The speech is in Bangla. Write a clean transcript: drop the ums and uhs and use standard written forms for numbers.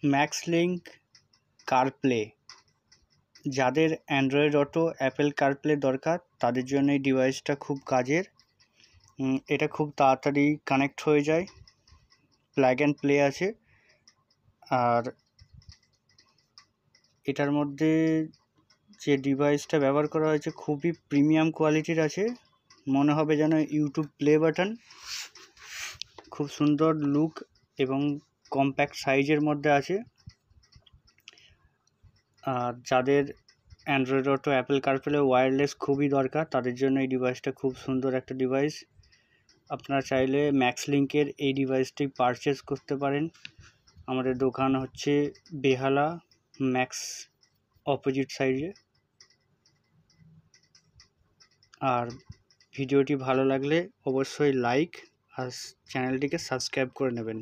ম্যাক্সলিঙ্ক কারপ্লে। যাদের অ্যান্ড্রয়েড অটো অ্যাপেল কারপ্লে দরকার তাদের জন্য এই ডিভাইসটা খুব কাজের। এটা খুব তাড়াতাড়ি কানেক্ট হয়ে যায়, প্লাগ অ্যান্ড প্লে আছে। আর এটার মধ্যে যে ডিভাইসটা ব্যবহার করা হয়েছে খুবই প্রিমিয়াম কোয়ালিটির আছে, মনে হবে যেন ইউটিউব প্লে বাটন। খুব সুন্দর লুক এবং কম্প্যাক্ট সাইজের মধ্যে আছে। আর যাদের Android auto Apple CarPlay wireless খুবই দরকার তাদের জন্য এই ডিভাইসটা খুব সুন্দর একটা ডিভাইস। আপনারা চাইলে ম্যাক্সলিঙ্কের এই ডিভাইসটি পারচেস করতে পারেন। আমাদের দোকান হচ্ছে বেহালা ম্যাক্স অপোজিট সাইডে। আর ভিডিওটি ভালো লাগলে অবশ্যই লাইক আর চ্যানেলটিকে সাবস্ক্রাইব করে নেবেন।